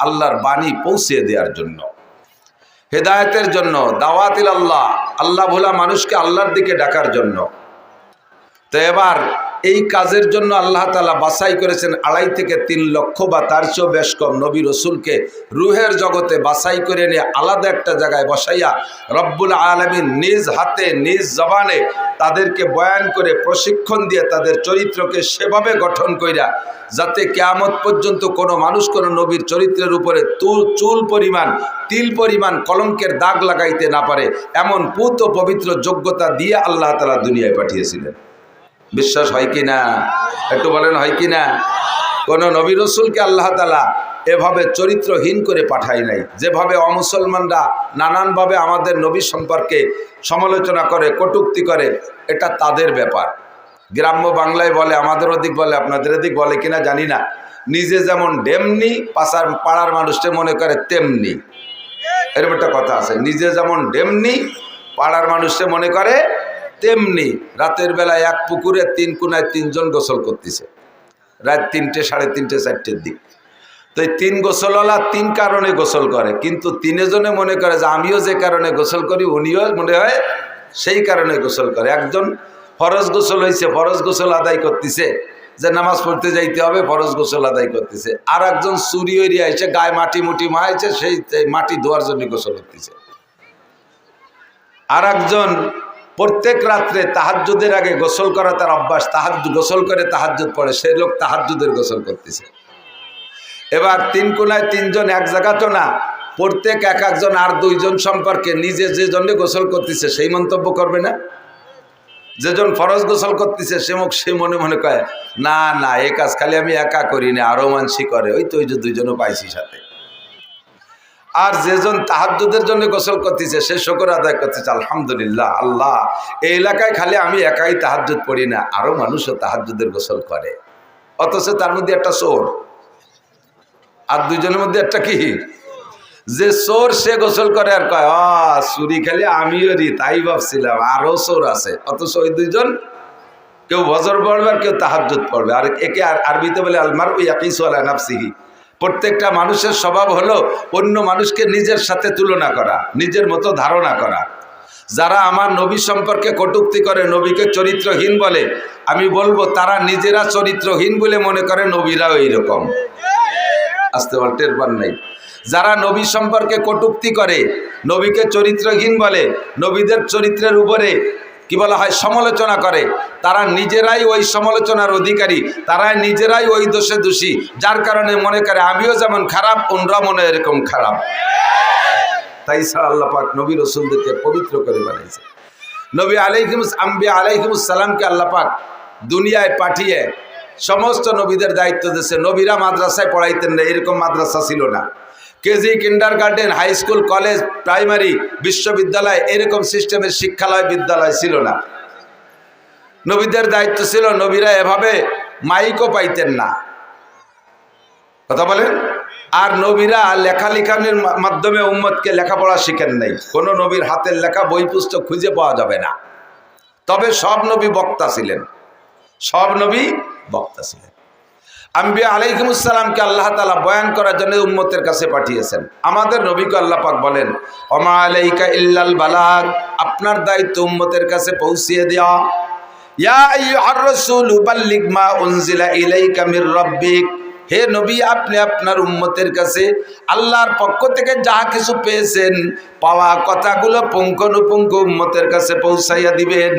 আল্লাহর বাণী পৌঁছে দেওয়ার জন্য, হেদায়েতের জন্য, দাওয়াতিল আল্লাহ, আল্লাহ ভোলা মানুষকে আল্লাহর দিকে ডাকার জন্য। তো এবার এই কাজের জন্য আল্লাহ তাআলা বাছাই করেছেন 2.5 থেকে 3 লক্ষ বা তার চেয়েও বেশ কম নবী রসুলকে রুহের জগতে বাছাই করে নিয়ে আলাদা একটা জায়গায় বসাইয়া রব্বুল আলামিন নিজ হাতে নিজ জবানে তাদেরকে বয়ান করে প্রশিক্ষণ দিয়ে তাদের চরিত্রকে সেভাবে গঠন কইরা যাতে কিয়ামত পর্যন্ত কোনো মানুষ কোনো নবীর চরিত্রের উপরে চুল পরিমাণ তিল পরিমাণ কলঙ্কের দাগ লাগাইতে না পারে এমন পুত ও পবিত্র যোগ্যতা দিয়ে আল্লাহ তাআলা দুনিয়ায় পাঠিয়েছিলেন। বিশ্বাস হয় কি না? একটু বলেন হয় কি না? কোনো নবী রসুলকে আল্লাহ তাআলা এভাবে চরিত্রহীন করে পাঠায় নাই। যেভাবে অমুসলমানরা নানানভাবে আমাদের নবী সম্পর্কে সমালোচনা করে, কটূক্তি করে, এটা তাদের ব্যাপার। গ্রাম্য বাংলায় বলে, আমাদের ওদিক বলে, আপনাদের ওদিক বলে কিনা জানি না, নিজে যেমন ডেমনি পাড়ার মানুষটা মনে করে তেমনি, এরকম একটা কথা আছে। নিজে যেমন ডেমনি পাড়ার মানুষটা মনে করে তেমনি। রাতের বেলায় এক পুকুরে 3 কোনায় 3 জন গোসল করতেছে, রাত 3টে, 3:30, 4টের দিক। তো এই 3 গোসলওয়ালা 3 কারণে গোসল করে, কিন্তু 3 জনে মনে করে যে আমিও যে কারণে গোসল করি উনিও মনে হয় সেই কারণে গোসল করে। একজন ফরজ গোসল হয়েছে, ফরজ গোসল আদায় করতেছে, যে নামাজ পড়তে যাইতে হবে, ফরজ গোসল আদায় করতেছে। আর একজন চুরি এরিয়া এসে গায়ে মাটি মুটি মাইছে, সেই মাটি ধোয়ার জন্য গোসল করতেছে। আর একজন প্রত্যেক রাত্রে তাহাজ্জুদের আগে গোসল করা তার অভ্যাস, গোসল করে তাহাজ্জুদ পড়ে, সেই লোক তাহাজ্জুদের গোসল করতেছে। এবার 3 কোনায় 3 জন এক জায়গা তো না, প্রত্যেক একজন আর 2 জন সম্পর্কে নিজে যে জন্য গোসল করতেছে সেই মন্তব্য করবে না? যেজন ফরজ গোসল করতেছে সে মনে মনে কয় না না, এই কাজ খালি আমি একা করি না, আরো মানসি করে, ওই তো ওই যে 2 জনও পাইছি সাথে। আর যেজন তাহাজ্জুদের জন্য গোসল করতেছে সে শুকর আদায় করতেছে, আলহামদুলিল্লাহ, আল্লাহ এই এলাকায় খালি আমি একাই তাহাজ্জুদ পড়ি না, আরো মানুষও তাহাজ্জুদের গোসল করে। অথচ তার মধ্যে একটা চোর, আর 2 জনের মধ্যে একটা কি, যে চোর সে গোসল করে আর কয় চুরি খালি আমিও রি, তাই ভাবছিলাম আরো চোর আছে। অথচ ওই 2 জন কেউ ফজর পড়বে আর কেউ তাহাজ্জুদ পড়বে। আর একে আরবিতে বলে আলমারউ ইয়াকিসু আলা নাফসিহি। প্রত্যেকটা মানুষের স্বভাব হলো অন্য মানুষকে নিজের সাথে তুলনা করা, নিজের মতো ধারণা করা। যারা আমার নবী সম্পর্কে কটূক্তি করে, নবীকে চরিত্রহীন বলে, আমি বলবো তারা নিজেরা চরিত্রহীন বলে মনে করে নবীরাও এইরকম। আসতে বল, টের পান নাই? যারা নবী সম্পর্কে কটূক্তি করে, নবীকে চরিত্রহীন বলে, নবীদের চরিত্রের উপরে কি বলা হয় সমালোচনা করে, তারা নিজেরাই ওই সমালোচনার অধিকারী, তারাই নিজেরাই ওই দোষে দোষী, যার কারণে মনে করে আমিও যেমন খারাপ অন্যরা মনে এরকম খারাপ। তাই আল্লাহ পাক নবী রসুলদেরকে পবিত্র করে বানাইছে। নবী আলাইহিmus সালামকে আল্লাহ পাক দুনিয়ায় পাঠিয়ে সমস্ত নবীদের দায়িত্ব দিয়েছে। নবীরা মাদ্রাসায় পড়াইতেন না, এরকম মাদ্রাসা ছিল না। KG, kindergarten, high school, college, primary, বিশ্ববিদ্যালয় এরকম সিস্টেমের শিক্ষালয় বিদ্যালয় ছিল না। নবীদের দায়িত্ব ছিল, নবীরা এভাবে মাইকও পাইতেন না, কথা বলেন। আর নবীরা লেখালেখানির মাধ্যমে উম্মতকে লেখাপড়া শিখেন নাই। কোনো নবীর হাতের লেখা বই পুস্তক খুঁজে পাওয়া যাবে না। তবে সব নবী বক্তা ছিলেন, সব নবী বক্তা ছিলেন। আম্বিয়া আলাইহিmus সালামকে আল্লাহ তাআলা বয়ান করার জন্য উম্মতের কাছে পাঠিয়েছেন। আমাদের নবীকে আল্লাহ পাক বলেন ওমা আলাইকা ইল্লাল বালাগ, আপনার দায়িত্ব উম্মতের কাছে পৌঁছিয়ে দেওয়া। ইয়া আইয়ুহার রাসূলু বাল্লিগ মা উনজিলা ইলাইকা মির রাব্বিক, হে নবী আপনি আপনার উম্মতের কাছে আল্লাহর পক্ষ থেকে যা কিছু পেয়েছেন, পাওয়া কথাগুলো পুঙ্খানুপুঙ্খ উম্মতের কাছে পৌঁছাইয়া দিবেন।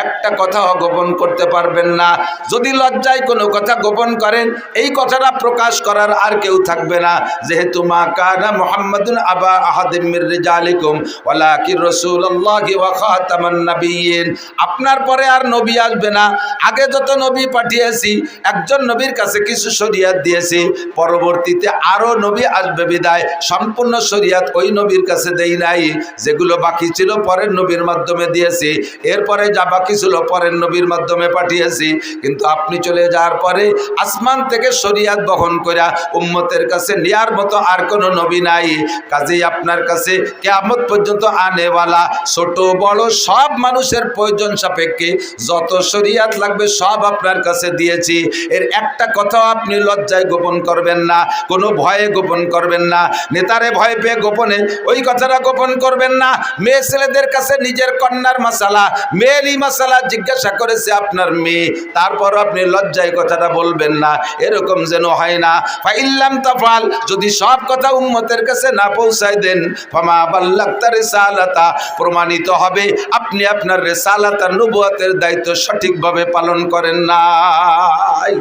একটা কথাও গোপন করতে পারবেন না। যদি লজ্জায় কোনো কথা গোপন করেন, এই কথাটা প্রকাশ করার আর কেউ থাকবে না। যেহেতু মা কানা মুহাম্মাদুন আবা আহাদিম মির রিজালিকুম ওয়ালাকিন রাসূলুল্লাহি ওয়া খাতামান নাবিয়্যিন, আপনার পরে আর নবী আসবে না। আগে যত নবী পাঠিয়েছি, একজন নবীর কাছে কিছু শরীয়ত দিয়েছি, পরবর্তীতে আরো নবী আসবে বিদায় সম্পূর্ণ শরীয়ত ওই নবীর কাছে দেই নাই। যেগুলো বাকি ছিল পরের নবীর মাধ্যমে দিয়েছি, এরপরে যা বাকি ছিল পরের নবীর মাধ্যমে পাঠিয়েছি। কিন্তু আপনি চলে যাওয়ার পরে আসমান থেকে শরীয়ত বহন করা উম্মতের কাছে নেয়ার মতো আর কোনো নবী নাই। কাজেই আপনার কাছে কিয়ামত পর্যন্ত আনেওয়ালা ছোট বড় সব মানুষের প্রয়োজন সাপেক্ষে যত শরীয়ত লাগবে সব আপনার কাছে দিয়েছি। এর একটা কথাও আপনি লজ্জা লজ্জায় গোপন করবেন না, কোনো ভয়ে গোপন করবেন না, নেতারে ভয় পেয়ে গোপনে ওই কথাটা গোপন করবেন না। মেয়ে ছেলেদের কাছে নিজের কন্যার মাসালা, মেয়েরই মাসালা জিজ্ঞাসা করেছে আপনার মেয়ে, তারপর আপনি লজ্জায় কথাটা বলবেন না, এরকম যেন হয় না। ফাইল্লাম তাফাল, যদি সব কথা উম্মতের কাছে না পৌঁছায় দেন, ফামা বাল্লাগতা রিসালাতা, প্রমাণিত হবে আপনি আপনার রিসালাত আর নবুয়তের দায়িত্ব সঠিকভাবে পালন করেন নাই।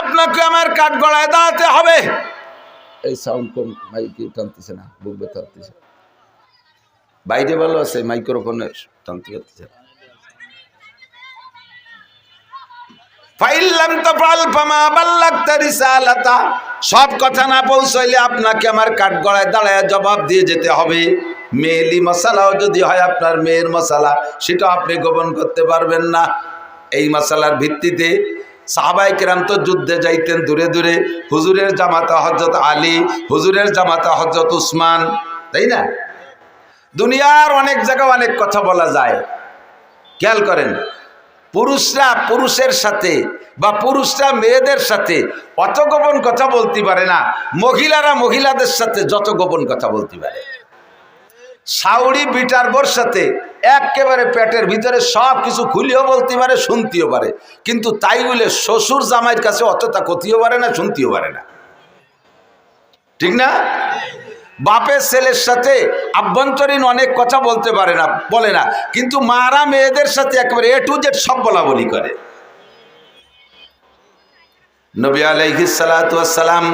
আপনাকে আমার কাঠ গড়ায় দাঁড়াতে হবে। এই সাউন্ড কম, মাইক টানতেছে না, বুক ব্যথা হচ্ছে, বাইরে ভালো আছে, মাইক্রোফোনে টানতে হচ্ছে। ফাইল্লাম তাফাল ফামা বাল্লাগতা রিসালাতা, সব কথা না পৌঁছাইলে আপনাকে আমার কাঠ গড়ায় দাঁড়ায় জবাব দিয়ে যেতে হবে। মেয়েলি মশালাও যদি হয় আপনার মেয়ের মশালা, সেটা আপনি গোপন করতে পারবেন না। এই মশালার ভিত্তিতে সাহাবায়ে কেরাম তো যুদ্ধে যাইতেন দূরে দূরে, হুজুরের জামাতা হযরত আলী, হুজুরের জামাতা হযরত উসমান, তাই না? দুনিয়ার অনেক জায়গায় অনেক কথা বলা যায়। খেয়াল করেন, পুরুষরা পুরুষের সাথে বা পুরুষরা মেয়েদের সাথে অত গোপন কথা বলতে পারে না, মহিলারা মহিলাদের সাথে যত গোপন কথা বলতে পারে। সাউরি বিটার বোর সাথে একেবারে পেটের ভিতরে সব কিছু খুলিও বলতে পারে, শুনতেও পারে, কিন্তু তাই বলে শ্বশুর জামাইয়ের কাছে অতটা ক্ষতিও পারে না, শুনতেও পারে না, ঠিক না? বাপের ছেলের সাথে আভ্যন্তরীণ অনেক কথা বলতে পারে না, বলে না, কিন্তু মারা মেয়েদের সাথে একেবারে এ টু জেড সব বলা বলি করে। নবী আলাইহিস সালাতু ওয়াস সালাম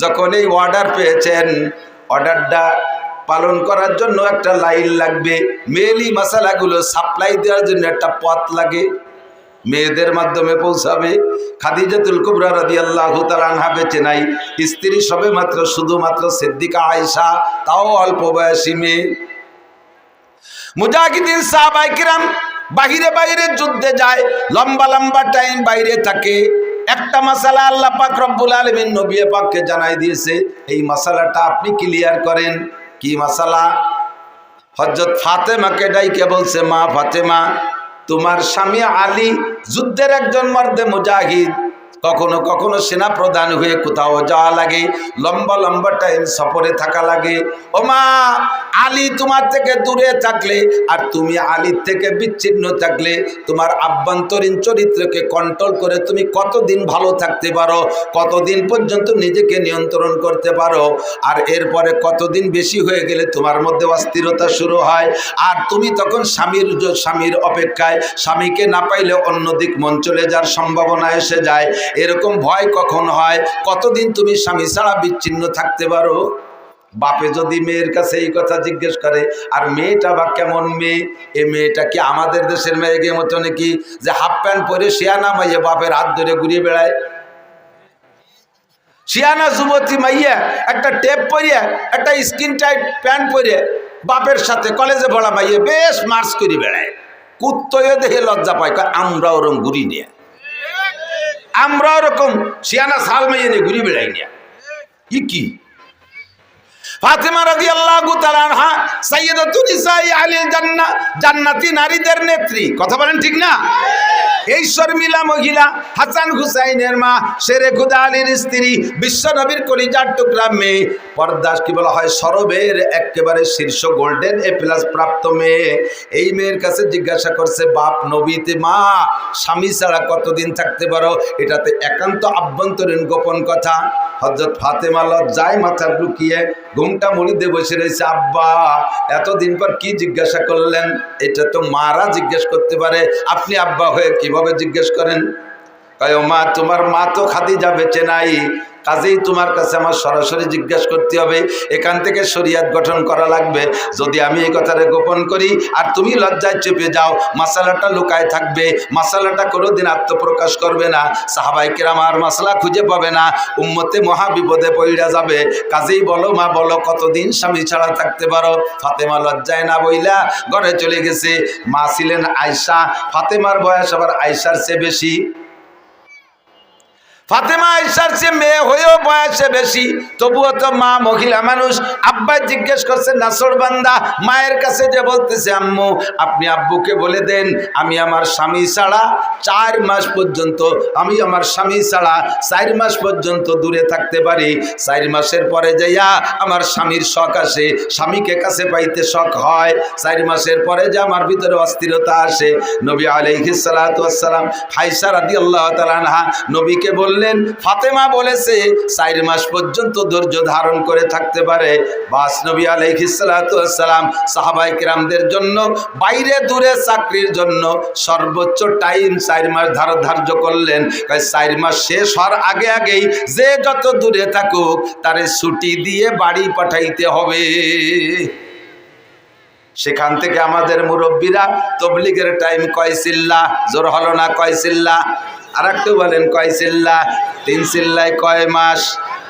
যখন এই অর্ডার পেয়েছেন, অর্ডারটা পালন করার জন্য একটা লাইন লাগবে, মেয়েলি মশালাগুলো সাপ্লাই দেওয়ার জন্য একটা পথ লাগে, মেয়েদের মাধ্যমে পৌঁছাবে। খাদিজাতুল কুবরা রাদিয়াল্লাহু তাআলা আনহা বেঁচে নাই, স্ত্রী সবে মাত্র শুধুমাত্র সিদ্দিকা আয়েশা, তাও অল্প বয়সী মেয়ে। মুজাহিদিন সাহাবায়ে কিরাম বাহিরে বাহিরে যুদ্ধে যায়, লম্বা লম্বা টাইম বাইরে থাকে। একটা মাসালা আল্লাহ পাক রব্বুল আলামিন নবী পাককে জানাই দিয়েছে, এই মাসালাটা আপনি ক্লিয়ার করেন। কি মাসালা? হযরত ফাতেমাকে ডাইকে বলছে, মা ফাতেমা, তোমার স্বামী আলী যুদ্ধের একজন মর্দে মুজাহিদ, কখনো কখনো সেনা প্রধান হয়ে কোথাও যাওয়া লাগে, লম্বা লম্বা টাইম সফরে থাকা লাগে। ও মা, আলী তোমার থেকে দূরে থাকলে আর তুমি আলীর থেকে বিচ্ছিন্ন থাকলে তোমার আভ্যন্তরীণ চরিত্রকে কন্ট্রোল করে তুমি কতদিন ভালো থাকতে পারো, কতদিন পর্যন্ত নিজেকে নিয়ন্ত্রণ করতে পারো, আর এরপরে কতদিন বেশি হয়ে গেলে তোমার মধ্যে অস্থিরতা শুরু হয়, আর তুমি তখন স্বামীর অপেক্ষায়, স্বামীকে না পাইলে অন্যদিক মন চলে যাওয়ার সম্ভাবনা এসে যায়। এরকম ভয় কখন হয়, কতদিন তুমি স্বামী ছাড়া বিচ্ছিন্ন থাকতে পারো। বাপে যদি মেয়ের কাছে এই কথা জিজ্ঞেস করে, আর মেয়েটা বা কেমন মেয়ে, এ মেয়েটা কি আমাদের দেশের মেয়েকে মতো নাকি যে হাফ প্যান্ট পরে শিয়ানা মাইয়া বাপের হাত ধরে ঘুরিয়ে বেড়ায়? শিয়ানা যুবতী মাইয়া একটা টেপ পরিয়ে, একটা স্কিন টাইট প্যান্ট পরে বাপের সাথে কলেজে পড়া মাইয়া বেশ মার্চ করে বেড়ায়, কুত্তয়ে দেখে লজ্জা পায়, আমরা ওরকম ঘুরি নিয়ে, আমরা ওরকম শিয়ানা সাল মাইয়া নিয়ে ঘুরি বেড়াই নিয়ে। কি ফাতেমা রাদিয়াল্লাহু তাআলা আনহা সাইয়্যিদাতুন নিসাই আহলিল জান্নাহ, জান্নাতি নারীদের নেত্রী, কথা বলেন ঠিক না? এই শর্মিলা মহিলা, হাসান হুসাইনের মা, শেরে খুদা আলীর স্ত্রী, বিশ্ব নবীর কলিজার টুকরা মেয়ে, পর্দাস কি বলা হয়, সরবের একেবারে শীর্ষ গোল্ডেন এ প্লাস প্রাপ্ত মেয়ে। এই মেয়ের কাছে জিজ্ঞাসা করছে, বাপ নবীতে মা স্বামী ছাড়া কতদিন থাকতে পারো? এটাতে একান্ত আভ্যন্তরীণ গোপন কথা। হযরত ফাতেমা লজ্জায় মাথা লুকিয়ে ঘুমটা মুড়িতে বসে রয়েছে। আব্বা, এতদিন পর কি জিজ্ঞাসা করলেন? এটা তো মারা জিজ্ঞেস করতে পারে, আপনি আব্বা হয়ে কিভাবে জিজ্ঞেস করেন? কয়, মা তোমার মা তো খাদিজা বেঁচে নাই, কাজেই তোমার কাছে আমার সরাসরি জিজ্ঞাসা করতে হবে, এখান থেকে শরিয়াত গঠন করা লাগবে। যদি আমি এই কথাটা গোপন করি আর তুমি লজ্জায় চেপে যাও, মাসালাটা লুকায় থাকবে, মাসালাটা কোনোদিন আত্মপ্রকাশ করবে না, সাহাবায়ে কেরাম আর মাসালা খুঁজে পাবে না, উম্মতে মহা বিপদে পড়ে যাবে। কাজেই বলো মা, বলো কতদিন স্বামী ছাড়া থাকতে পারো? ফাতেমা লজ্জায় না বইলা ঘরে চলে গেছে। মা ছিলেন আয়েশা, ফাতেমার বয়স আবার আয়েশার চেয়ে বেশি। ফাতেমা আয়েশার চেয়ে মেয়ে হয়েও বয়সে বেশি, তবুও তো মা মহিলা মানুষ। আব্বা জিজ্ঞেস করছে নাছরবান্দা, মায়ের কাছে যে বলতেছে আম্মু আপনি আব্বুকে বলে দেন আমি আমার স্বামী ছাড়া 4 মাস পর্যন্ত, আমি আমার স্বামী ছাড়া 4 মাস পর্যন্ত দূরে থাকতে পারি। 4 মাসের পরে যাইয়া আমার স্বামীর শখ আসে, স্বামীকে কাছে পাইতে শখ হয়। 4 মাসের পরে যে আমার ভিতরে অস্থিরতা আসে। নবী আলাইহিস সালাতু ওয়াস সালাম আয়েশা রাদিয়াল্লাহু তাআলা আনহা নবীকে বললেন ফাতেমা বলেছে 4 মাস পর্যন্ত ধৈর্য ধারণ করে থাকতে পারে। বাস নবী আলাইহিস সালাতু ওয়াস সালাম সাহাবায়ে কেরামদের জন্য বাইরে দূরে চাকরির জন্য সর্বোচ্চ টাইম 4 মাস ধার্য করলেন। 4 মাস শেষ হওয়ার আগে আগেই যে যত দূরে থাকুক তারে ছুটি দিয়ে বাড়ি পাঠাইতে হবে। সেখান থেকে আমাদের মুরব্বীরা তবলিগের টাইম কয় চিল্লা, জোর হলো না কয় চিল্লা, আর একটু বলেন কয় চিল্লা, 3 চিল্লায় কয় মাস,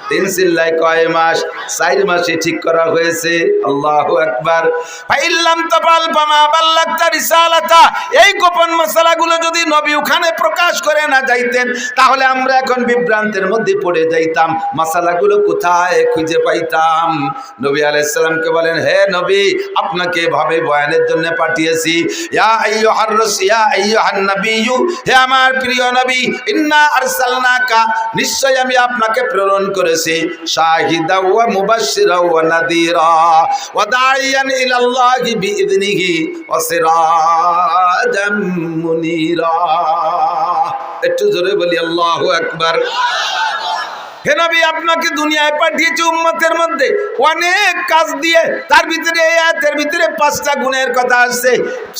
3 চিল্লায় কয় মাস, 4 মাসে ঠিক করা হয়েছে। আল্লাহু আকবার। ফাইল্লাম তাফাল ফামা বাল্লাগতা রিসালাতা। এই গোপন মশালাগুলো যদি নবী ওখানে প্রকাশ করে না যাইতেন তাহলে আমরা এখন বিভ্রান্তের মধ্যে পড়ে যাইতাম, মশালাগুলো কোথায় খুঁজে পাইতাম। নবী আলাইহিস সালামকে বলেন হে নবী আপনাকে এভাবে বয়ানের জন্য পাঠিয়েছি। ইয়া আইয়ুহার রাসূল ইয়া আইয়ুহান নাবিয়্যু, হে আমার প্রিয় নবী, ইন্না আরসালনাকা, নিশ্চয় আমি আপনাকে প্রেরণ করেছি শাহিদা ওয়া মুবাশশিরা ওয়া নাযীরা ওয়া দাঈয়ান ইলাল্লাহি বিইذনিহি ওয়া সিরাজাম মুনীরা। একটু জোরে বলি আল্লাহু আকবার। হে নবী আপনাকে দুনিয়ায় পাঠিয়েছি উম্মতের মধ্যে অনেক কাজ দিয়ে, তার ভিতরে এই আয়াতের ভিতরে 5টা গুণের কথা আছে,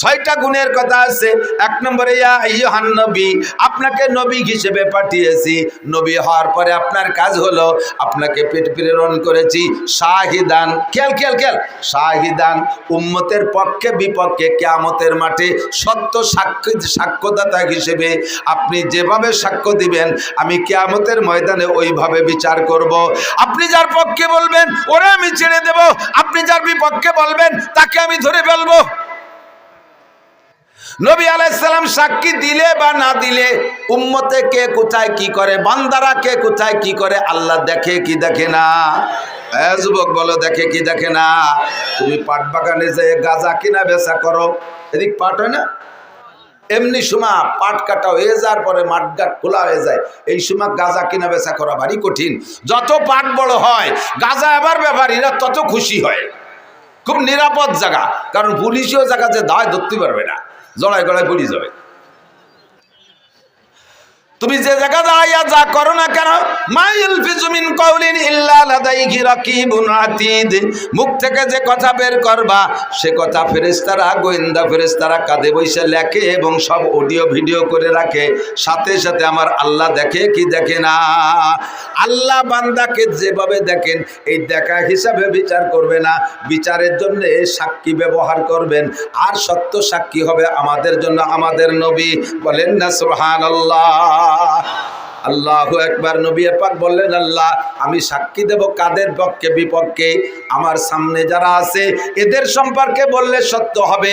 6টা গুণের কথা আছে। 1 নম্বরে ইয়া আইয়ুহান নবী, আপনাকে নবী হিসেবে পাঠিয়েছি। নবী হওয়ার পরে আপনার কাজ হলো আপনাকে প্রেরণ করেছি শাহিদান, খেয়াল শাহিদান, উম্মতের পক্ষে বিপক্ষে কিয়ামতের মাঠে সত্য সাক্ষ্যদাতা হিসেবে আপনি যেভাবে সাক্ষ্য দিবেন আমি কিয়ামতের ময়দানে ওইভাবে বিচার করব। আপনি যার পক্ষে বলবেন ওরে আমি ছেড়ে দেব, আপনি যার বিপক্ষে বলবেন তাকে আমি ধরে ফেলবো। নবী আলাইহিস সালাম সাক্ষী দিলে বা না দিলে উম্মতে কে কোথায় কি করে, বান্দারা কে কোথায় কি করে আল্লাহ দেখে কি দেখে না? যুবক বলো দেখে কি দেখে না? তুমি পাট বাগানে যে গাঁজা কিনা বেচা করো, এদিক পাট হয় না, এমনি সময় পাট কাটা হয়ে যাওয়ার পরে মাঠঘাট খোলা হয়ে যায়, এই সময় গাঁজা কিনা বেচা করা ভারী কঠিন। যত পাট বড় হয় গাঁজা এবার ব্যাপারীরা তত খুশি হয়। খুব নিরাপদ জায়গা, কারণ পুলিশও জায়গা যে দায় ধরতে পারবে না, জড়ায় গড়ায় পুলিশ যাবে। তুমি যে জায়গা দাঁড়াইয়া যা করো না কেন, মা ইয়ালফিযু মিন কাউলিন ইল্লা লাদাইহি রাকিবুন আতীদ, মুখ থেকে যে কথা বের করবা সে কথা ফেরেশতারা, গোয়েন্দা ফেরেশতারা কাঁধে বসে লেখে এবং সব অডিও ভিডিও করে রাখে। সাথে সাথে আমার আল্লাহ দেখে কি দেখে না? আল্লাহ বান্দাকে যেভাবে দেখেন এই দেখা হিসাবে বিচার করবে না, বিচারের জন্য সাক্ষী ব্যবহার করবেন। আর সত্য সাক্ষী হবে আমাদের জন্য আমাদের নবী। বলেন না সুবহানাল্লাহ। আল্লাহু আকবার। নবী পাক বললেন আল্লাহ আমি সাক্ষী দেব কাদের পক্ষে বিপক্ষে? আমার সামনে যারা আছে এদের সম্পর্কে বললে সত্য হবে,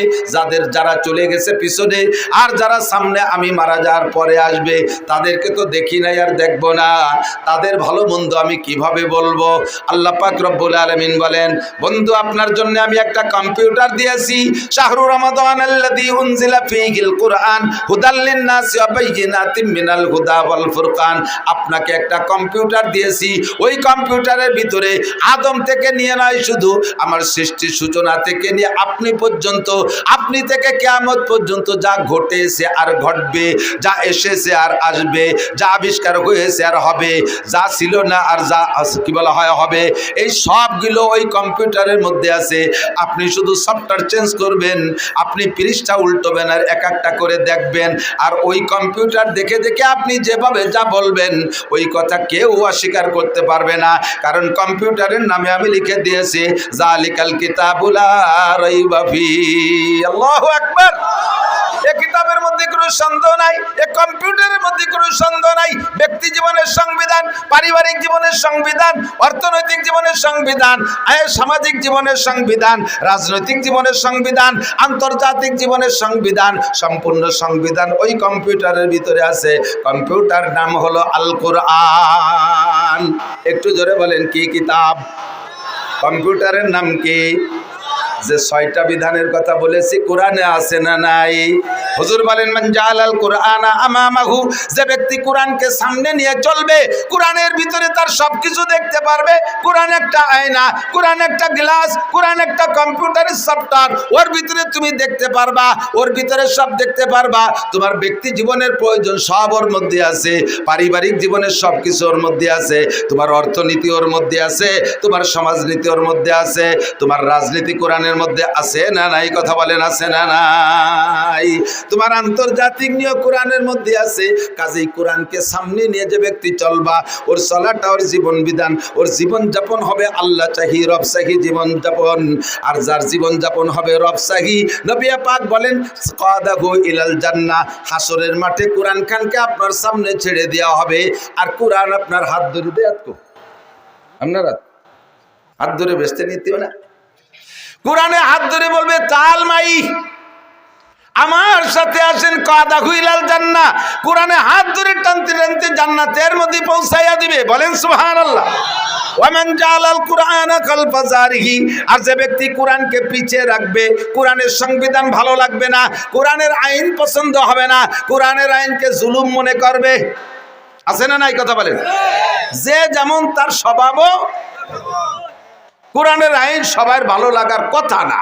যারা চলে গেছে পিছনে, আর যারা সামনে আমি মারা যাওয়ার পরে আসবে তাদেরকে তো দেখি নাই আর দেখব না, তাদের ভালো মন্দ আমি কিভাবে বলবো? আল্লাহ পাক রব্বুল আলামিন বলেন বন্ধু আপনার জন্য আমি একটা কম্পিউটার দিয়েছি। শাহরু রমাদানাল্লাযী উনজিলা ফীহিল কুরআন হুদাল লিন-নাসি ওয়া বাইয়িনাতিম মিনাল হুদা ওয়াল ফুরকান। আপনাকে একটা কম্পিউটার দিয়েছি, ওই কম্পিউটারের ভিতরে আদম থেকে নিয়ে নয়, শুধু আমার সৃষ্টির সূচনা থেকে নিয়ে আপনি পর্যন্ত, আপনি থেকে কিয়ামত পর্যন্ত যা ঘটেছে আর ঘটবে, যা এসেছে আর আসবে, যা আবিষ্কার হয়েছে আর হবে, যা ছিল না আর যা কি বলা হয় হবে, এই সবগুলো ওই কম্পিউটারের মধ্যে আছে। আপনি শুধু সফটওয়্যার চেঞ্জ করবেন, আপনি পৃষ্ঠা উল্টোবেন আর এক একটা করে দেখবেন, আর ওই কম্পিউটার দেখে দেখে আপনি যেভাবে যা বলবেন ওই কথা কেউ অস্বীকার করতে পারবে না, কারণ কম্পিউটারের নামে আমি লিখে দিয়েছি যালিকাল কিতাবু লা রাইবা ফি। আল্লাহু আকবার। এই কিতাবের মধ্যে কোনো সন্দেহ নাই, এই কম্পিউটারের মধ্যে কোনো সন্দেহ নাই। ব্যক্তি জীবনের সংবিধান, পারিবারিক জীবনের সংবিধান, অর্থনৈতিক জীবনের সংবিধান, সামাজিক জীবনের সংবিধান, রাজনৈতিক জীবনের সংবিধান, আন্তর্জাতিক জীবনের সংবিধান, সম্পূর্ণ সংবিধান ওই কম্পিউটারের ভিতরে আছে। কম্পিউটার নাম হলো আল কোরআন। একটু জোরে বলেন কি কিতাব? কম্পিউটারের নাম কি? যে 6টা বিধানের কথা বলেছি কোরআনে আছে না নাই? হুজুর বলেন মান জাআলাল কুরআনা আমামাহু, যে ব্যক্তি কোরআনকে সামনে নিয়ে চলবে, কোরআনের ভিতরে তার সবকিছু দেখতে পারবে। কোরআন একটা আয়না, কোরআন একটা গ্লাস, কোরআন একটা কম্পিউটারের সফটওয়্যার, ওর ভিতরে তুমি দেখতে পারবা, ওর ভিতরে সব দেখতে পারবা। তোমার ব্যক্তি জীবনের প্রয়োজন সব ওর মধ্যে আছে, পারিবারিক জীবনের সব কিছু ওর মধ্যে আছে, তোমার অর্থনীতি ওর মধ্যে আছে, তোমার সমাজনীতি ওর মধ্যে আছে, তোমার রাজনীতি কোরআনের মধ্যে আছে না নাই? কথা বলেন আছে না নাই? তোমার আন্তর্জাতিক নিয়ম কোরআনের মধ্যে আছে। কাজেই কোরআনকে সামনে নিয়ে যে ব্যক্তি চলবা, ওর চলাটা, ওর জীবন বিধান, ওর জীবন যাপন হবে আল্লাহ চাহি রব চাহি জীবন যাপন। আর যার জীবন যাপন হবে রব চাহি, নবী পাক বলেন কাদাহু ইলাল জান্নাহ, হাসরের মাঠে কোরআন খানকে আপনার সামনে ছেড়ে দেওয়া হবে। আর কোরআন আপনার হাত ধরে দেয়, আপনার হাত ধরে বেচতে নিতেও না, কোরআনে হাত ধরে বলবে তাল মাই, আমার সাথে আসেন, কাদাহু ইলাল জান্নাহ, কোরআনে হাত ধরে টানতে টানতে জান্নাতের মধ্যে পৌঁছাইয়া দিবে। বলেন সুবহানাল্লাহ। ওয়ামান জাআলাল কুরআনা খালফা যারিহি, আর যে ব্যক্তি কোরআনকে পিছিয়ে রাখবে, কোরআনের সংবিধান ভালো লাগবে না, কোরআনের আইন পছন্দ হবে না, কোরআনের আইনকে জুলুম মনে করবে, আছে না নাই? কথা বলেন। যে যেমন তার স্বভাবও, কোরআনের আইন সবার ভালো লাগার কথা না,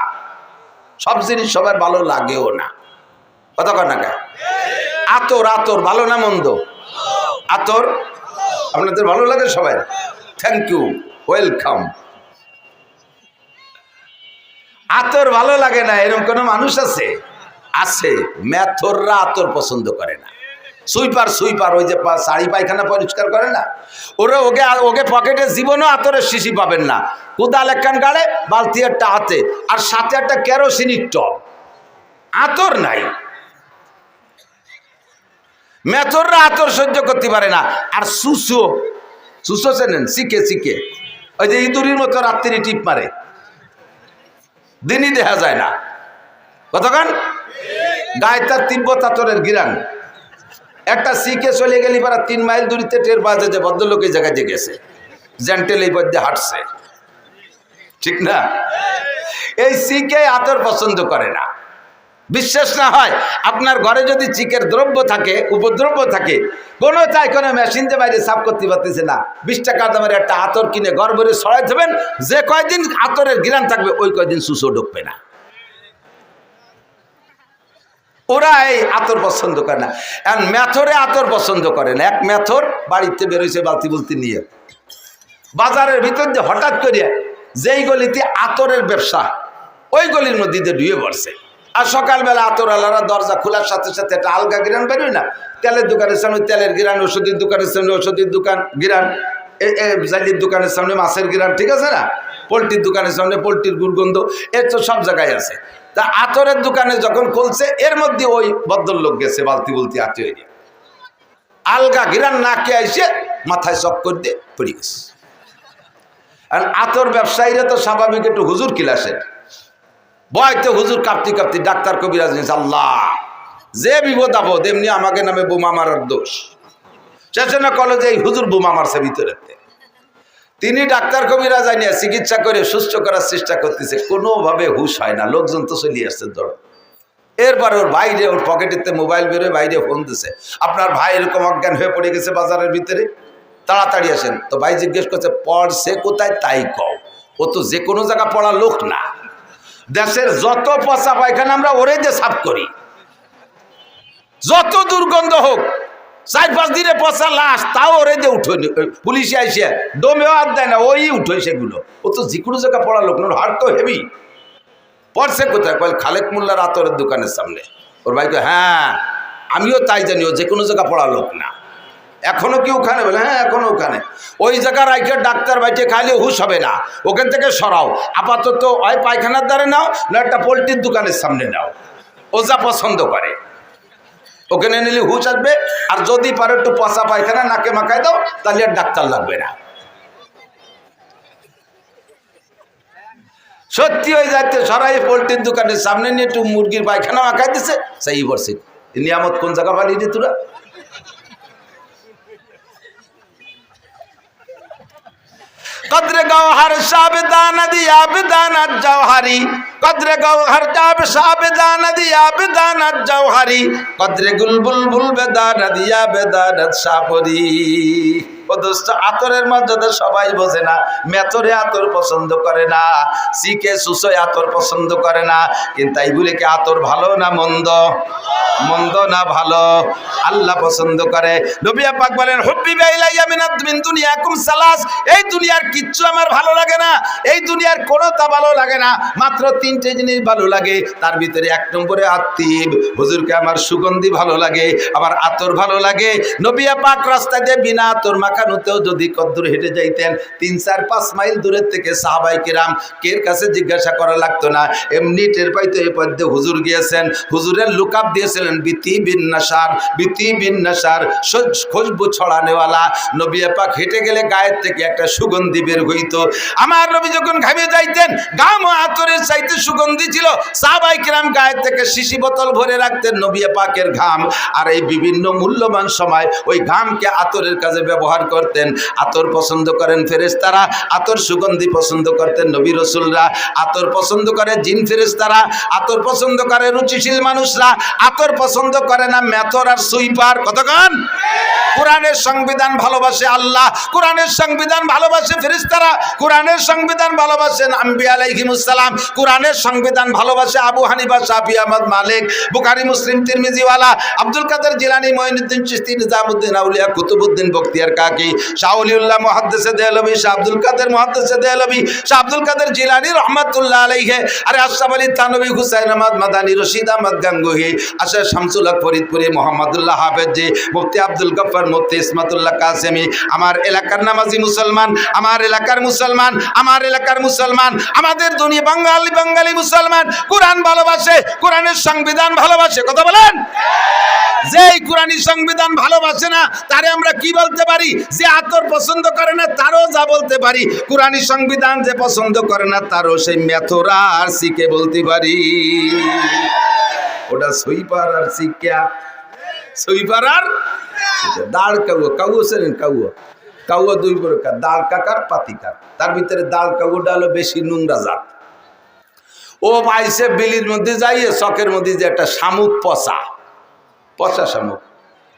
সব জিনিস সবার ভালো লাগেও না। কথা কর না কে? আতর, আতর ভালো না মন্দ? আতর আপনাদের ভালো লাগে সবাই? Thank you, welcome. আতর ভালো লাগে না এরকম কোন মানুষ আছে? আছে। মেথররা আতর পছন্দ করে না। সুইপার, সুইপার ওই যে শাড়ি পায়খানা পরিষ্কার করে না, ওরা ওকে পকেটে জীবনও আতরের শিশি পাবেন না। কোদাল একখান গাড়ে, বালতি একটা হাতে, আর সাথে একটা কেরোসিনের টব, আতর নাই। মেথররা আতর সহ্য করতে পারে না। আর সুসো, সুসো চেনেন? শিখে শিখে ওই যে ইঁদুরির মতো রাত্রি টিপ মারে, দিনই দেখা যায় না। কতক্ষণ গায়ে তার তিব্বত আতরের গিরান। একটা শিখে চলে গেলি পারা 3 মাইল দূরিতে টের পাওয়া যায় যে ভদ্রলোক এই জায়গায় গেছে, জেন্টেল এই পথে হাঁটছে, ঠিক না? এই শিখে আতর পছন্দ করে না। বিশ্বাস না হয়, আপনার ঘরে যদি চিকের দ্রব্য থাকে, উপদ্রব্য থাকে, কোনো চাই কোনো মেশিন দিয়ে বাইরে সাফ করতে পারতেছে না, 20 টাকা দামের একটা আতর কিনে ঘর ভরে ছড়াই দেবেন, যে কয়দিন আতরের গিরান থাকবে ওই কয়দিন সুসো ঢুকবে না। ওরা এই আতর পছন্দ করে না। এখন মেথরে আতর পছন্দ করে না। এক মেথর বাড়িতে বেরোইছে বালতি বুলতি নিয়ে, বাজারের ভিতর দিয়ে হঠাৎ করে যেই গলিতে আতরের ব্যবসা, ওই গলির মধ্যে দিয়ে ডুয়ে পড়ছে। আর সকালবেলা আতরওয়ালারা দরজা খোলার সাথে সাথে একটা আলগা গিরান বেরোয় না? তেলের দোকানের সামনে তেলের গিরান, ওষুধের দোকানের সামনে ওষুধের দোকান গিরান, জালির দোকানের সামনে মাছের গিরান, ঠিক আছে না? পোলট্রির দোকানের সামনে পোলট্রির দুর্গন্ধ, এর তো সব জায়গায় আছে। তা আতরের দোকানে যখন খুলছে, এর মধ্যে ওই ভদ্রলোক গেছে বালতি বলতি আতে হয়ে, আলগা গিরান নাকে আইসে মাথায় চক্কর দিয়ে পড়ে গেছে। আর আতর ব্যবসায়ীরা তো স্বাভাবিক একটু হুজুর কিলাসের ভয়, তো হুজুর কাঁপতি কাঁপতি ডাক্তার কবিরাজ নিয়েছে, আল্লাহ যে বিপদ আপদ এমনি আমাকে নামে বোমা মারার দোষ। সেজন্য কলো যে এই হুজুর বোমা মারছে ভিতরে। তিনি ডাক্তার কবিরাজ নিয়ে চিকিৎসা করে সুস্থ করার চেষ্টা করতেছে, কোনোভাবে হুশ হয় না। লোকজন তো চলিয়ে আসছে ধরো। এরপরে ওর বাইরে, ওর পকেটেতে মোবাইল বেরোয়, বাইরে ফোন দিছে, আপনার ভাই এরকম অজ্ঞান হয়ে পড়ে গেছে বাজারের ভিতরে, তাড়াতাড়ি আসেন। তো ভাই জিজ্ঞেস করছে পড়ছে কোথায় তাই কও, ও তো যে কোনো জায়গা পড়া লোক না। দেশের যত পচা পায়খানা আমরা ওরে দিয়ে সাফ করি, যত দুর্গন্ধ হোক, 4-5 দিনে পচা লাশ তাও ওরে দিয়ে উঠো, পুলিশে আইসে ডোমেও হাত দেয় না, ওই উঠো সেগুলো। ও তো যে কোনো জায়গা পড়া লোক না, হার্ট তো হেভি। পড়ছে কোথায়? কয় খালেক মোল্লার আতরের দোকানের সামনে। ওর ভাই কয় হ্যাঁ আমিও তাই জানি, ও যে কোনো জায়গা পড়া লোক না। এখনো কি ওখানে? বলে হ্যাঁ এখনো ওখানে। ওই জায়গার রাইখে ডাক্তার বাইটে খাইলে হুশ হবে না, ওখান থেকে সরাও। আপাতত ওই পায়খানার দ্বারে নাও, না একটা পোলট্রির দোকানের সামনে নাও, ও যা পছন্দ করে। ওখানে নিলে হুশ আসবে, আর যদি পারো একটু পচা পায়খানা নাকে মাখায় দাও, তাহলে আর ডাক্তার লাগবে না। সত্যি হয়ে যাচ্ছে, সরাই পোল্ট্রির দোকানের সামনে নিয়ে একটু মুরগির পায়খানা মাখাই দিছে, সেই বর্ষে নিয়ামত কোন জায়গা পালিয়ে দিয়ে তোরা। কদরে গওহার সাবেদানা দিয়া বেদানাত জওহারি, কদরে গওহার সাবেদানা দিয়া বেদানাত জওহারি, কদরে গুলবুল বুল বেদানা দিয়া বেদানাত সাপরি। ও দোস্ত, আতরের মর্যাদা সবাই বোঝে না। মেথরে আতর পছন্দ করে না, সিকে সুসয় আতর পছন্দ করে না, কিন্তু এই বলে কি আতর ভালো না মন্দ? মন্দ না ভালো? আল্লাহ পছন্দ করে। নবী পাক বলেন, হুব্বিবা ইলাইয়া মিন দুনিয়াকুম সালাস, এই দুনিয়ার কিচ্ছু আমার ভালো লাগে না, এই দুনিয়ার কোনোটা ভালো লাগে না, মাত্র তিনটে জিনিস ভালো লাগে। তার ভিতরে এক নম্বরে আত্মীব, হুজুরকে আমার সুগন্ধি ভালো লাগে, আমার আতর ভালো লাগে। নবী পাক রাস্তা দিয়ে বিনা আতর মাখানোতেও যদি কদ্দুর হেঁটে যাইতেন, 3-4-5 মাইল দূরের থেকে সাহাবাই কিরাম কের কাছে জিজ্ঞাসা করা লাগতো না, এমনি টের পাইতো এই পদ্মে হুজুর গিয়েছেন। হুজুরের লুকআপ দিয়েছিলেন বিতি বিন নাসার, বিতি বিন নাসার, খুশবু ছড়ানেওয়ালা। নবী পাক হেঁটে গেলে গায়ের থেকে একটা সুগন্ধি বের হইতো। আমার নবী যখন ঘামে যাইতেন, গাম ও আতরের চাইতে সুগন্ধি ছিল। সাহাবাই কিরাম গায়ের থেকে শিশি বোতল ভরে রাখতেন নবী পাকের ঘাম, আর এই বিভিন্ন মূল্যবান সময় ওই ঘামকে আতরের কাজে ব্যবহার করতেন। আতর পছন্দ করেন ফেরেশতারা, আতর সুগন্ধি পছন্দ করতেন নবী রাসূলরা। আতর পছন্দ করে জিন ফেরেশতারা, আতর পছন্দ করে রুচিশীল মানুষরা, আতর পছন্দ করে না মেথর আর সুইপার। কতক্ষণ? কোরআনের সংবিধান ভালোবাসে আল্লাহ, কোরআনের সংবিধান ভালোবাসে ফেরেশতারা, কোরআনের সংবিধান ভালোবাসেন আম্বিয়া আলাইহিমুস সালাম, কোরআনের সংবিধান ভালোবাসে আবু হানিফা, শাফি, আহমদ, মালিক, বুখারী, মুসলিম, তিরমিজিওয়ালা, আব্দুল কাদের জিলানী, মঈনুদ্দিন চিশতি, নিজামুদ্দিন আউলিয়া, কুতুবউদ্দিন বখতিয়ার কাকি, শাহ ওলিউল্লাহ মুহাদ্দিসে দেহলভী, শাহ আব্দুল কাদের মুহাদ্দিসে দেহলভী, শাহ আব্দুল কাদের জিলানী রহমাতুল্লাহ আলাইহি, আরে আশরাফ আলী থানভী, হুসাইন আহমদ মাদানী, রশিদ আহমদ গাঙ্গুহি, আশা শামসুল হক ফরিদপুরি, মোহাম্মদুল্লাহ হাফেজি, মুফতি আব্দুল গফফার, মুফতি ইসমাতুল্লাহ কাসেমি। আমার এলাকার নামাজি মুসলমান, আমার এলাকার মুসলমান, আমার এলাকার মুসলমান, আমাদের দুনিয়া বাঙালি মুসলমান কোরআন ভালোবাসে, কোরআনের সংবিধান ভালোবাসে। কথা বলেন? যেই কোরআনী সংবিধান ভালোবাসে না তারে আমরা কি বলতে পারি? যে আতর পছন্দ করে না তারও যা বলতে পারি। কোরআনী সংবিধান যে পছন্দ করে না তারও সেই মেথরা আর সিকে বলতে পারি। ওটা সুইপার আর সিকা, সুইপার আর দাঁড় cow, cow Sen cow, cow দুই প্রকার, দাঁড় কাকার পাতিকার। তার ভিতরে দাঁড় কাউটা হলো বেশি নোংরা জাত। ও পাইছে বিলির মধ্যে যাইয়ে চকের মধ্যে যে একটা শামুক, পচা পচা শামুক,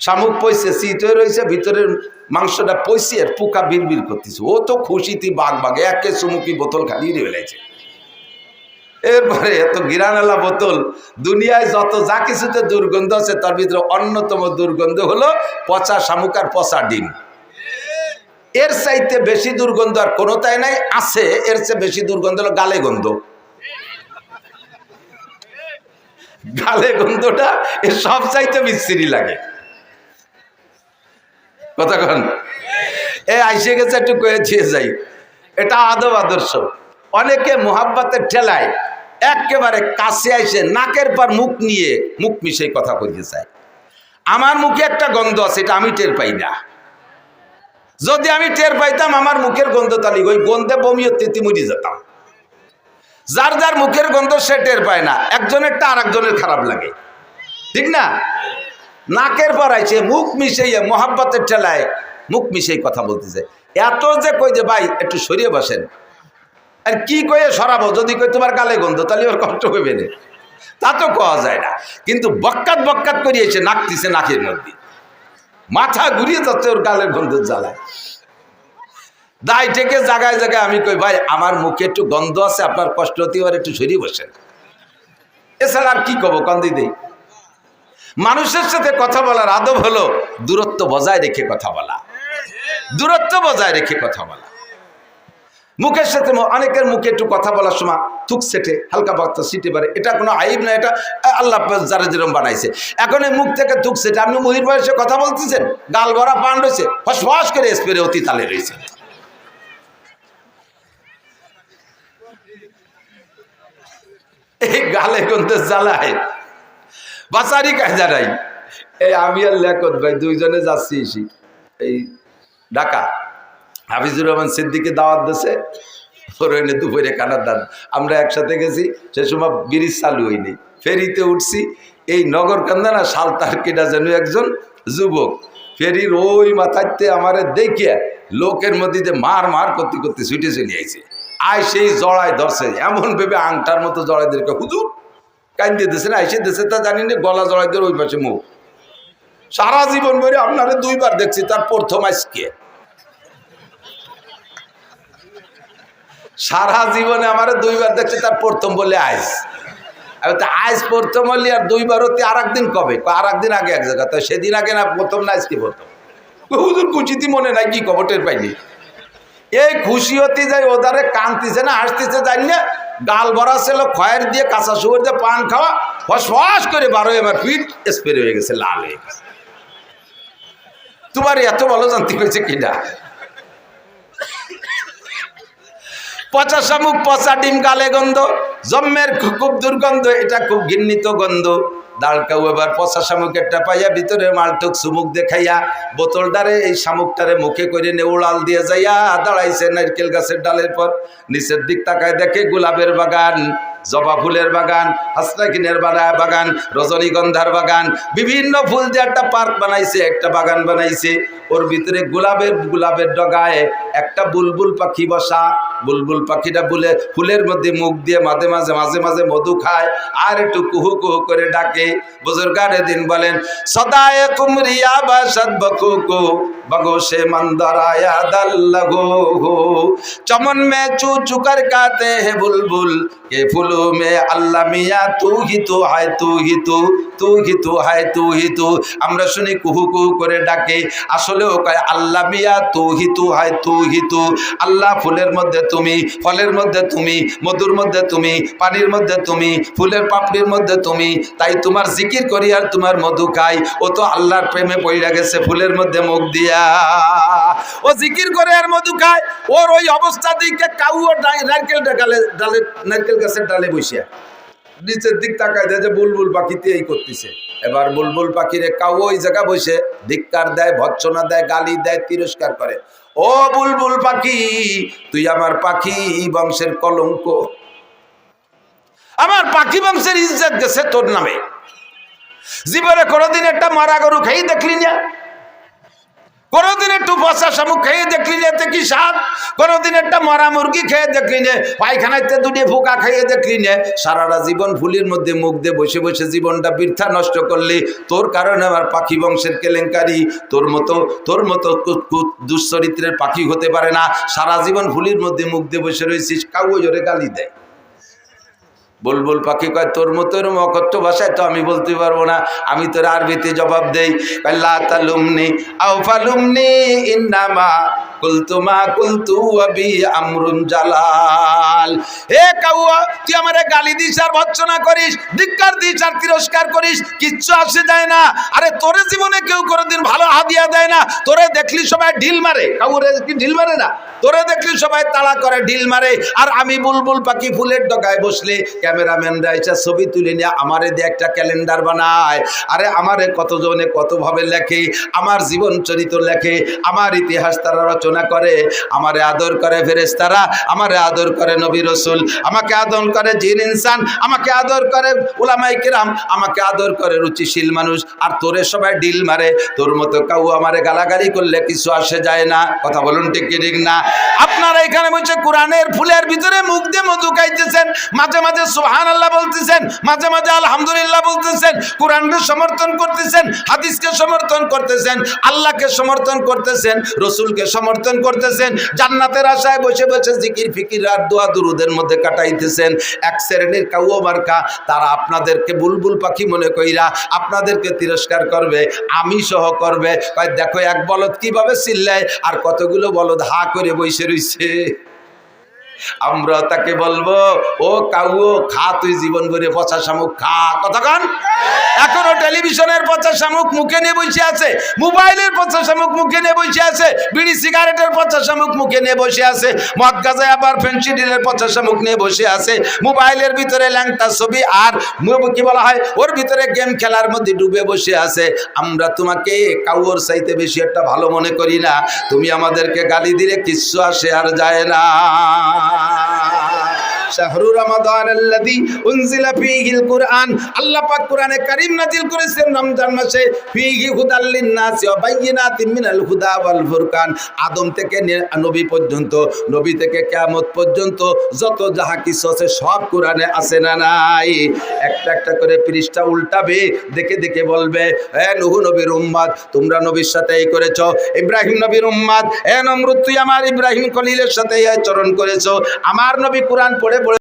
শামুক পয়সে শীত হয়ে রয়েছে, ভিতরের মাংসটা পয়সে আর পোকা বিড়বিড় করতেছে। ও তো খুশিতে বাঘ বাঘে একে চুমুকি বোতল খালিয়ে ফেলেছে। এরপরে এত গিরানালা বোতল, দুনিয়ায় যত যা কিছুতে দুর্গন্ধ আছে তার ভিতরে অন্যতম দুর্গন্ধ হলো পচা শামুক আর পচা ডিম। এর চাইতে বেশি দুর্গন্ধ আর কোনোটাই নাই। আছে এর চেয়ে বেশি দুর্গন্ধ হলো গালে গন্ধ। গালে গন্ধটা এর সব চাইতে বিশ্রী লাগে। কতক্ষণ এ আইসে গেছে একটু কয়ে দিয়ে যাই, এটা আদব আদর্শ। অনেকে মোহাব্বতের ঠেলায় একেবারে কাছে আইসে নাকের পর মুখ নিয়ে মুখ মিশে কথা কইতে চায়। আমার মুখে একটা গন্ধ আছে, এটা আমি টের পাই না। যদি আমি টের পাইতাম আমার মুখের গন্ধ, তাহলে ওই গন্ধে বমি হতে মরি যেতাম। যার যার মুখের গন্ধ সে টের পায় না, একজনেরটা আর একজনের খারাপ লাগে, ঠিক না? নাকের পর আইছে মুখ মিশাইয়া মোহাব্বতের ঠেলায় মুখ মিশাই কথা বলতেছে। এত যে কই যে ভাই একটু সরিয়ে বসেন, আর কি কয়ে সরাবো? যদি কই তোমার গালে গন্ধ, তাহলে ওর কষ্ট হইবে না, তা তো কওয়া যায় না। কিন্তু বক্কাত বক্কাত করিয়েছে নাকতিছে নাকের মধ্যে, মাথা ঘুরিয়ে যাচ্ছে ওর গালের গন্ধ জ্বালায়। দায় থেকে জায়গায় জায়গায় আমি কই ভাই আমার মুখে একটু গন্ধ আছে, আপনার কষ্ট হতে পারে, একটু সরিয়ে বসেন। এছাড়া আর কি কব? কান্দি দেই। মানুষের সাথে কথা বলার আদব হলো দূরত্ব বজায় রেখে কথা বলা, দূরত্ব বজায় রেখে কথা বলা। মুখের সাথে অনেকের মুখে একটু কথা বলার সময় থুক সেটে হালকা বার্তা সিটে পারে, এটা কোনো আইব না, এটা আল্লাহ যারা যেরকম বানাইছে। এখন এই মুখ থেকে থুক সেটে আপনি মহির বয়সে কথা বলতেছেন, গাল ভরা পান রয়েছে, ফসফস করে স্প্রে অতি তালে রয়েছে। এই গালে গন্ধে জ্বালায় বাসারি কায়দা নাই। এই আমি আর লেখত ভাই দুইজনে যাচ্ছি এই ঢাকা। হাফিজুর রহমান সিদ্দিকে দাওয়াত দিয়েছে, ফোরনে দুপুরে কানার দান, আমরা একসাথে গেছি। সে সময় ব্রিজ চালু হয়নি, ফেরিতে উঠছি। এই নগর কান্দানা সালতার কেটা যেন একজন যুবক ফেরির ওই মাথাতে আমারে দেখিয়া লোকের মধ্যে যে মার মার করতে করতে ছুটে চলে আইছে। আয় সেই জড়ায় ধরছে, এমন ভেবে আংটার মতো জড়াই দিকে হুজুর কান্দিয়ে দিয়েছে না, আইসে দিয়েছে তা জানি না, গলা জড়াই দিয়ে ওই পাশে মুখ। সারা জীবন ধরে আপনারা দুইবার দেখছি, তার প্রথম আজকে। সারা জীবনে আমার দুইবার দেখছি, তার প্রথম বলে আইস। আইস প্রথম হলি আর দুইবার হতে আর একদিন কবে, আর একদিন আগে এক জায়গা, তো সেদিন আগে না প্রথম না আজকে প্রথম। হুজুর খুশিতে মনে নাই কি খবরটের পাইনি। এই খুশি হতে যাই ওদারে কানতিছে না হাসতেছে জানি না, গাল ভরা ছিল খয়ের দিয়ে কাঁচা সুগর দিয়ে পান খাওয়া, ফস করে 12 এবার পিঠ স্প্রে হয়ে গেছে, লাল হয়ে গেছে। তোমার এত ভালো জানতে পেরেছে কিনা? পচা শামুক, পচা ডিম, গালে গন্ধ, জম্মের খুব দুর্গন্ধ, এটা খুব ঘৃণিত গন্ধ। দাঁড়কাও এবার পচা শামুকেরটা পাইয়া ভিতরে মালটুক চুমুক দেখাইয়া বোতলটারে এই শামুকটারে মুখে করে নেউড়াল দিয়ে যাইয়া দাঁড়াইছে নারকেল গাছের ডালের পর। নিচের দিক তাকায় দেখে গোলাপের বাগান, জবা ফুলের বাগান, হাসনাকিনের বাগান, রজনীগন্ধার বাগান, বিভিন্ন ফুল দিয়ে একটা পার্ক বানাইছে, একটা বাগান বানাইছে। ওর ভিতরে গোলাপের ডগায় একটা বুলবুল পাখি বসা। বুলবুল পাখিটা ফুলের মধ্যে মুখ দিয়ে মাঝে মাঝে মধু খায় আর একটু কুহু কুহু করে ডাকে। বুজুর্গানে দিন বলেন, সদায়ে কুমরিয়া বাসাদ বকুকু बगोशे मंदराया दल लगो हो, चमन में चू चुकर गाते हैं बुलबुल के फूलों में अल्लाह मियाँ तू ही तो है, तू ही तो, तू ही तो है, तू ही तो। আমরা শুনি কুহু কুহু করে ডাকে, আসলেও কয় আল্লাহ মিয়া তু হি তু হয়, তু হি তু। আল্লাহ ফুলের মধ্যে তুমি, ফলের মধ্যে তুমি, মধুর মধ্যে তুমি, পানির মধ্যে তুমি, ফুলের পাপড়ির মধ্যে তুমি। তাই তোমার জিকির করি আর তোমার মধু খাই। ও তো আল্লাহর প্রেমে পড়ে গেছে ফুলের মধ্যে মুখ দিয়া, ও জিকির করে আর মধু খায়। ওর ওই অবস্থা দিকে কাউ নারকেল গাছের ডালে বসিয়া নিচের দিক তাকায় দেয় যে বুলবুল পাখিতে এই করতেছে। এবার বুলবুল পাখিরে কাউ ওই জায়গা বসে ধিক্কার দেয়, ভৎসনা দেয়, গালি দেয়, তিরস্কার করে। ও বুলবুল পাখি, তুই আমার পাখি বংশের কলঙ্ক, আমার পাখি বংশের ইজ্জত গেছে তোর নামে। জীবনে কোনোদিন একটা মারা গরু খেয়ে দেখলি না, কোনোদিন একটু পচা শামুক খেয়ে দেখলি না, এতে কি স্বাদ? কোনোদিন একটা মরা মুরগি খেয়ে দেখলি না, পায়খানাতে দুটি ফুকা খেয়ে দেখলি না। সারাটা জীবন ফুলের মধ্যে মুখ দিয়ে বসে বসে জীবনটা বৃথা নষ্ট করলি। তোর কারণে আমার পাখি বংশের কেলেঙ্কারি। তোর মতো দুশ্চরিত্রের পাখি হতে পারে না। সারা জীবন ফুলের মধ্যে মুখ দিয়ে বসে রয়েছিস, কাউ জোরে গালি দেয়। বুলবুল পাখি কয়, তোর মতো এরকম অকথ্য ভাষায় তো আমি বলতে পারবো না, আমি তোর আরবিতে জবাব দেই। লা তালুমনি আও ফালুমনি ইন্নামা কুলতুমা কুলতু আবি আমরুন জালাল। হে কাউয়া, তুই আমারে গালি দিস আর ভৎসনা করিস, ধিক্কার দিস আর তিরস্কার করিস, কিচ্ছু আসে যায় না। আরে তোরে জীবনে কেউ কোনোদিন ভালো হাদিয়া দেয় না। তোরে দেখলি সবাই ঢিল মারে, কাউরে কি ঢিল মারে না? তোরে দেখলি সবাই তাড়া করে, ঢিল মারে। আর আমি বুলবুল পাখি ফুলের ডগায় বসলে ক্যামেরাম্যানরা এসে ছবি তুলে নিয়ে আমারে দিয়ে একটা ক্যালেন্ডার বানায়। আরে আমারে কতজনে কতভাবে লেখে, আমার জীবন চরিত্র লেখে, আমার ইতিহাস তারা রচনা করে। আমারে আদর করে ফেরেশতারা, আমারে আদর করে নবী রাসূল, আমাকে আদর করে জিন ইনসান, আমাকে আদর করে উলামায়ে কেরাম, আমাকে আদর করে রুচিশীল মানুষ। আর তোরে সবাই ঢিল মারে। তোর মতো কাউ আমারে গালাগালি করলে কিছু আসে যায় না। কথা বলুন ঠিক কি ঠিক না? আপনারা এখানে বসে কোরআনের ফুলের ভিতরে মুখ দিয়ে মধু খাইতেছেন, মাঝে মাঝে সুবহানাল্লাহ বলতেছেন, মাঝে মাঝে আলহামদুলিল্লাহ বলতেছেন, কোরআনকে সমর্থন করতেছেন, হাদিসকে সমর্থন করতেছেন, আল্লাহকে সমর্থন করতেছেন, রসুলকে সমর্থন করতেছেন, জান্নাতের আশায় বসে বসে জিকির ফিকির আর দোয়া দুরুদের মধ্যে কাটাইতেছেন। এক শ্রেণীর কাউয়া মার্কা, তারা আপনাদেরকে বুলবুল পাখি মনে কইরা আপনাদেরকে তিরস্কার করবে, আমি সহ করবে। দেখো এক বলদ কিভাবে চিল্লায় আর কতগুলো বলদ হা করে বসে রইছে। আমরা তাকে বলবো, ও কাউ খা, তুই জীবন ভরে পচা শামুক খা। কতক্ষণ? এখনো টেলিভিশনের পচা শামুক মুখে নিয়ে বসে আছে, মোবাইলের পচা শামুক মুখে নিয়ে বসে আছে, বিড়ি সিগারেটের পচা শামুক মুখে নিয়ে বসে আছে, মদ গাঁজা আবার ফেন্সিডিলের পচা শামুক নিয়ে বসে আছে, মোবাইলের ভিতরে ল্যাংটা ছবি আর কি বলা হয় ওর ভিতরে গেম খেলার মধ্যে ডুবে বসে আছে। আমরা তোমাকে কাউর চাইতে বেশি একটা ভালো মনে করি না, তুমি আমাদেরকে গালি দিলে কিচ্ছু আসে আর যায় না। শাহরু রমাদানাল্লাযী উনজিলা ফীহিল কুরআন, আল্লাহ পাক কোরআনে কারীম নাযিল করেছেন রমজান মাসে। ফীহি হুদাল লিন-নাসি ওয়া বায়্যিনাতিন মিনাল হুদা ওয়াল ফুরকান। আদম থেকে নবী পর্যন্ত, নবী থেকে কিয়ামত পর্যন্ত যত যাহা কিছু আছে সব কোরআনে আছে না নাই? একটা একটা করে পৃষ্ঠা উল্টাবে, দেখে দেখে বলবে, এ নূহ নবীর উম্মত, তোমরা নবীর সাথে এই করেছো। ইব্রাহিম নবীর উম্মত, এ নমরুদ, তুই আমার ইব্রাহিম খলিলের সাথে এই আচরণ করেছো। আমার নবী কোরআন পড়ে